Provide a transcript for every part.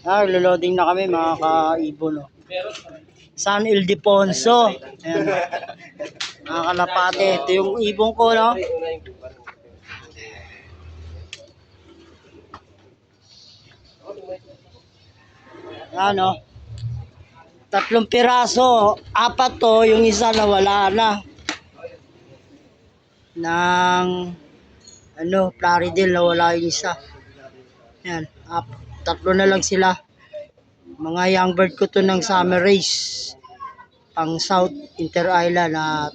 Reloading na kami mga ka-ibon. No? San Ildefonso. Ayan. Mga kalapate. Ito yung ibon ko, no? Ano? 3 piraso. 4 to. Yung isa nawala na. Nang Plaridel nawala yung isa. Ayan. 3 na lang sila. Mga young bird ko to ng summer race. Pang South Inter Island at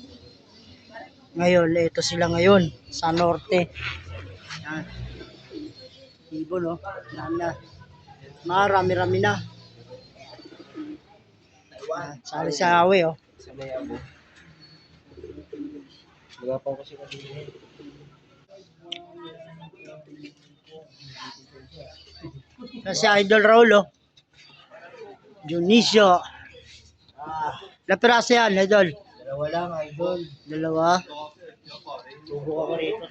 ngayon, ito sila ngayon sa norte. Yan. Ibon, no? Yan na. Marami-rami na. Yan. Sali sa awe, oh. Magapaw kasi kasi. Si Idol Raul, oh. Dionisio. Lapirasa yan, Idol. 2 lang, Idol. 2. Tubo ako rito.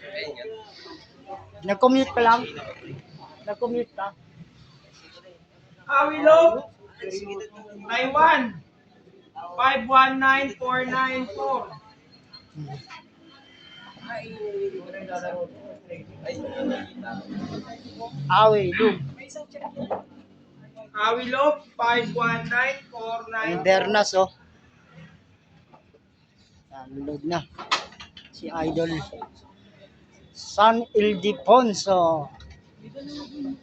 Nag-commute ka lang? Nag-commute ka? Awilo, Taiwan, 519494. Awe, Lug. Awilo, 519494. Bernas, oh. Load na. Si Idol. San Ildefonso.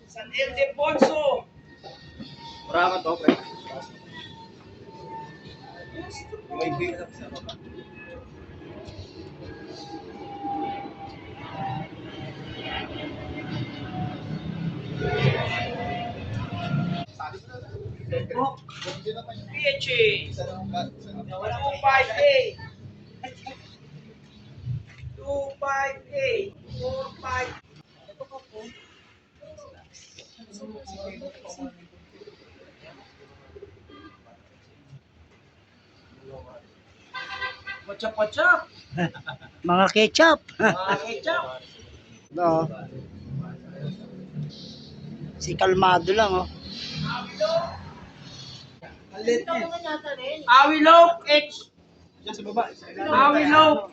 San Ildefonso. Mura ka to, pre. May bill up sa baba. PHA 25A 25A 45. What's up? Mga ketchup. Mga ketchup. No. Si Kalmado lang, oh. Awilo H. Awilo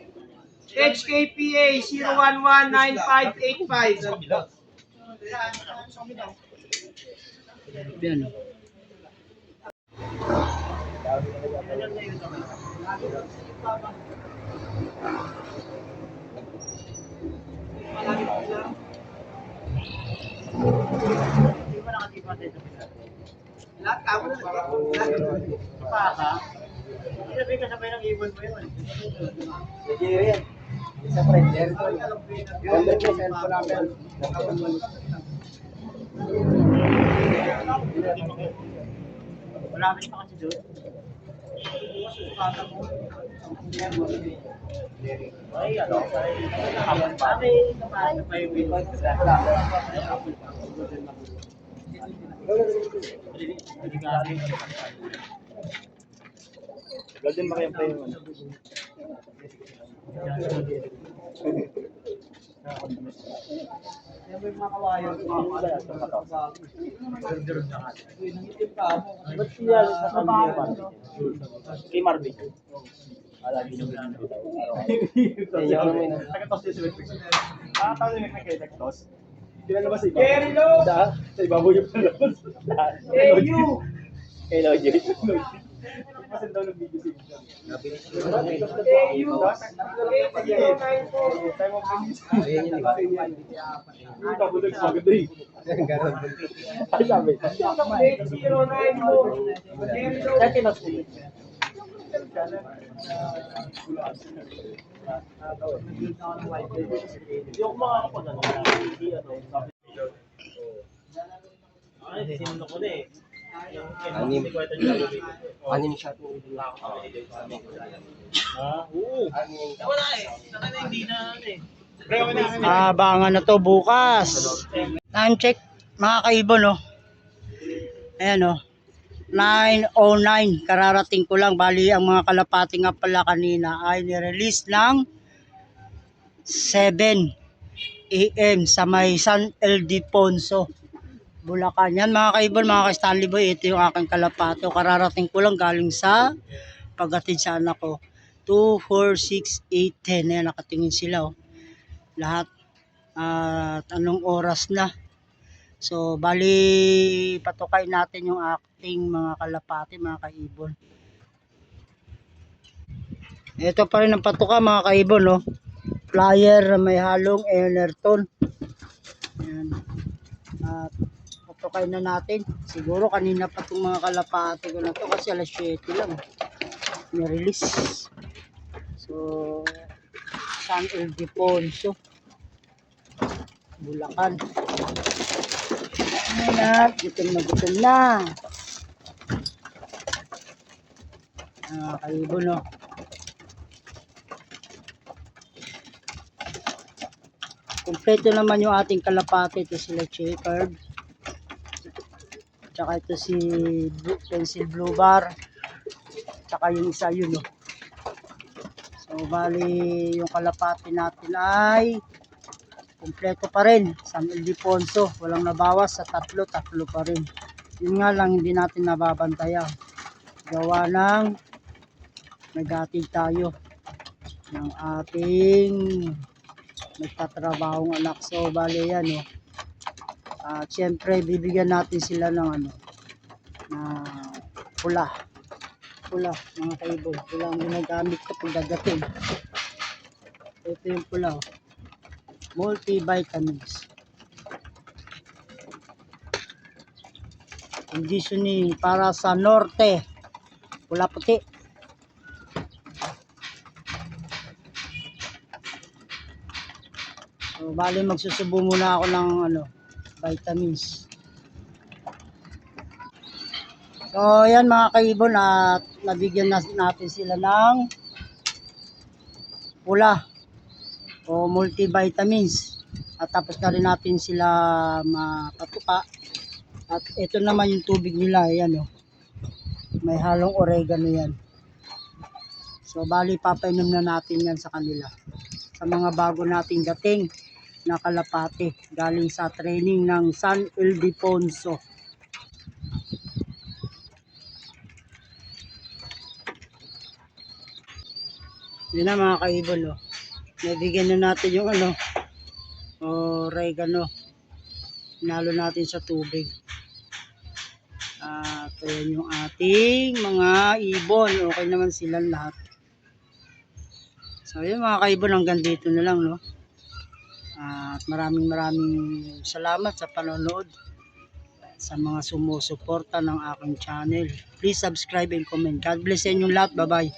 HKPA 0119585. Yan, oh. Lahat ka mo na. Sabi ka sabay ng ibon mo yun. Nigerian. Isa pre, Jericho. Yung cellphone namin. Marami pa kasi doon. Ay, ano? Sabi, may ibon. Golden ba kayo pa yung ano? Yan ba yung mga kawayo? Ba't siya sa kabahan? Kay Marvin. Wala, binubin na daw. Ayaw naman na. Nakatos niya si Wetwix. Tawag niya kay Nakatos. Hindi na naman sa ibabaw. Kerilo. Sa ibabaw yung palabas. AU. Hello, Jay. Pasin daw ng video si Injan. AU. 8094. Tayo mo bilis. Ayan yun, di ba? Yung tabulag sa maganda eh. Ay, sabi. 8094. Kerilo. Kaya tinos ko yun. Yung mga ako na hindi ano, sabi nila. Ay, sinundo ko na eh. Anim shot mo ito lang. Oo. Wala eh. Saka na hindi na ano eh. Abangan na to bukas. Time check, mga kaibon, no? Ayan, no? 9:09. Kararating ko lang. Bali, ang mga kalapati nga pala kanina ay nirelease ng 7 AM sa may San Ildefonso. Bulacan. Yan mga kaibon, mga ka-Stanley Boy, ito yung aking kalapato. Kararating ko lang galing sa paghatid sa anak ko. 2, 4, 6, 8, 10. Ayan, nakatingin sila. Oh. Lahat. At anong oras na. So, bali, patukay natin yung ating mga kalapati, mga kaibon. Ito pa rin ang patuka, mga kaibon. Oh. Flyer na may halong Enerton. Ayan. At patukay na natin. Siguro kanina pa itong mga kalapati ko na to kasi alas 7 lang. Nirelease. So, San Ildefonso. Bulacan. Ayan na. Gutom na. Kaibon, no. Kompleto naman yung ating kalapati. Ito sila checkered. Tsaka ito si pencil blue bar. Tsaka yung isa yun, no. So, bali yung kalapati natin ay kompleto pa rin. San Ildefonso. Walang nabawas sa tatlo pa rin. Yun nga lang, hindi natin nababantayan. Gawa ng naghatid tayo ng ating nagtatrabahong anak. So, bali yan, no. At syempre, bibigyan natin sila ng ano, na pula, mga kaibon. Pula ang ginagamit ko pag dadating. Ito yung pula, oh. Multivitamins. Conditioning para sa norte. Pula puti. So, bali magsusubo muna ako ng ano, vitamins. So, yan mga kaibon, at nabigyan natin sila ng pula o multivitamins. At tapos na rin natin sila mapatuka. At ito naman yung tubig nila, ayan, oh. May halong oregano yan. So, bali papainom na natin yan sa kanila. Sa mga bago nating dating na kalapati galing sa training ng San Ildefonso. Yun na mga kaibon, oh. Nabigyan na natin yung ano, oregano. Nalo natin sa tubig. At ayan yung ating mga ibon. Okay naman silang lahat. So yun mga kaibon, hanggang dito na lang, no. At maraming salamat sa panonood, sa mga sumusuporta ng aking channel. Please subscribe and comment. God bless sa inyong lahat. Bye bye.